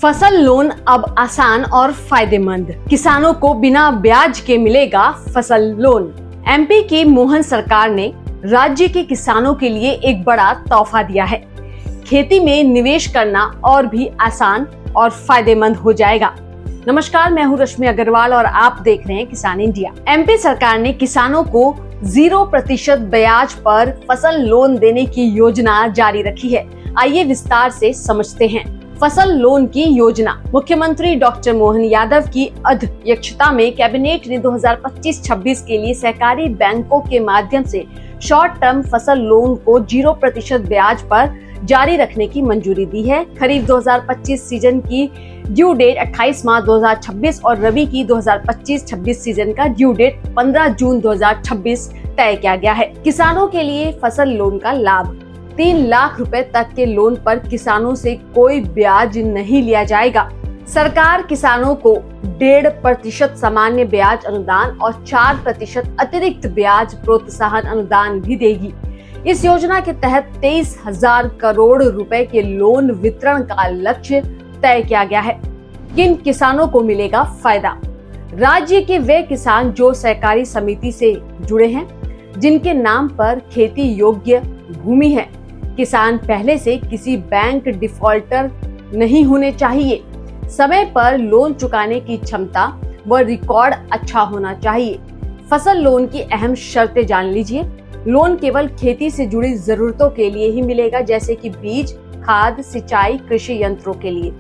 फसल लोन अब आसान और फायदेमंद, किसानों को बिना ब्याज के मिलेगा फसल लोन। एमपी की मोहन सरकार ने राज्य के किसानों के लिए एक बड़ा तोहफा दिया है। खेती में निवेश करना और भी आसान और फायदेमंद हो जाएगा। नमस्कार, मैं हूँ रश्मि अग्रवाल और आप देख रहे हैं किसान इंडिया। एमपी सरकार ने किसानों को 0% ब्याज पर फसल लोन देने की योजना जारी रखी है। आइए विस्तार से समझते हैं फसल लोन की योजना। मुख्यमंत्री डॉक्टर मोहन यादव की अध्यक्षता में कैबिनेट ने 2025-26 के लिए सहकारी बैंकों के माध्यम से शॉर्ट टर्म फसल लोन को 0% ब्याज पर जारी रखने की मंजूरी दी है। खरीफ 2025 सीजन की ड्यू डेट 28 मार्च 2026 और रबी की 2025-26 सीजन का ड्यू डेट 15 जून 2026 तय किया गया है। किसानों के लिए फसल लोन का लाभ 3 लाख रुपए तक के लोन पर किसानों से कोई ब्याज नहीं लिया जाएगा। सरकार किसानों को 1.5% सामान्य ब्याज अनुदान और 4% अतिरिक्त ब्याज प्रोत्साहन अनुदान भी देगी। इस योजना के तहत 23,000 करोड़ रुपए के लोन वितरण का लक्ष्य तय किया गया है। किन किसानों को मिलेगा फायदा? राज्य के वे किसान जो सहकारी समिति से जुड़े हैं, जिनके नाम पर खेती योग्य भूमि है। किसान पहले से किसी बैंक डिफॉल्टर नहीं होने चाहिए। समय पर लोन चुकाने की क्षमता व रिकॉर्ड अच्छा होना चाहिए। फसल लोन की अहम शर्तें जान लीजिए। लोन केवल खेती से जुड़ी जरूरतों के लिए ही मिलेगा, जैसे कि बीज, खाद, सिंचाई, कृषि यंत्रों के लिए।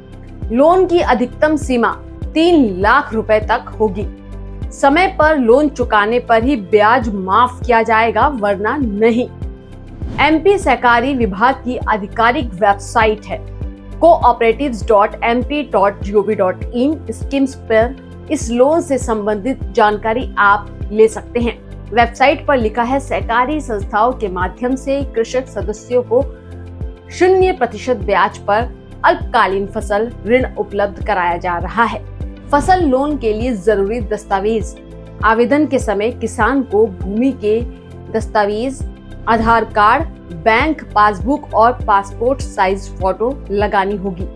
लोन की अधिकतम सीमा 3 लाख रुपए तक होगी। समय पर लोन चुकाने पर ही ब्याज माफ किया जाएगा, वरना नहीं। एमपी सहकारी विभाग की आधिकारिक वेबसाइट है cooperatives.mp.gov.in। स्कीम्स पर इस लोन से संबंधित जानकारी आप ले सकते हैं। वेबसाइट पर लिखा है, सहकारी संस्थाओं के माध्यम से कृषक सदस्यों को 0% ब्याज पर अल्पकालीन फसल ऋण उपलब्ध कराया जा रहा है। फसल लोन के लिए जरूरी दस्तावेज। आवेदन के समय किसान को भूमि के दस्तावेज, आधार कार्ड, बैंक पासबुक और पासपोर्ट साइज फोटो लगानी होगी।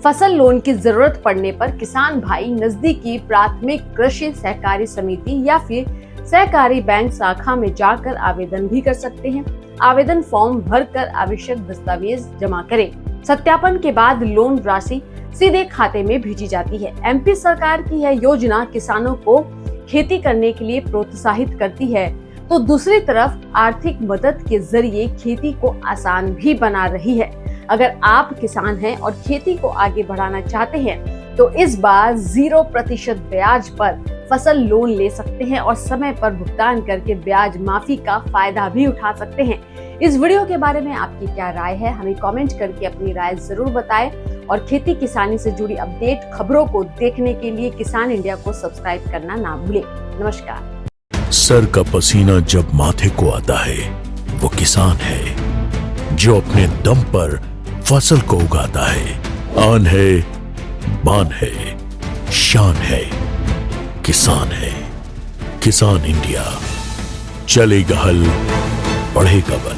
फसल लोन की जरूरत पड़ने पर किसान भाई नजदीकी प्राथमिक कृषि सहकारी समिति या फिर सहकारी बैंक शाखा में जाकर आवेदन भी कर सकते हैं। आवेदन फॉर्म भरकर आवश्यक दस्तावेज जमा करें। सत्यापन के बाद लोन राशि सीधे खाते में भेजी जाती है। एमपी सरकार की यह योजना किसानों को खेती करने के लिए प्रोत्साहित करती है, तो दूसरी तरफ आर्थिक मदद के जरिए खेती को आसान भी बना रही है। अगर आप किसान हैं और खेती को आगे बढ़ाना चाहते हैं, तो इस बार 0% ब्याज पर फसल लोन ले सकते हैं और समय पर भुगतान करके ब्याज माफी का फायदा भी उठा सकते हैं। इस वीडियो के बारे में आपकी क्या राय है? हमें कमेंट करके अपनी राय जरूर बताएं और खेती किसानी से जुड़ी अपडेट खबरों को देखने के लिए किसान इंडिया को सब्सक्राइब करना ना भूलें। नमस्कार। सर का पसीना जब माथे को आता है, वो किसान है जो अपने दम पर फसल को उगाता है। आन है, बान है, शान है, किसान है। किसान इंडिया, चलेगा हल, बढ़ेगा बल।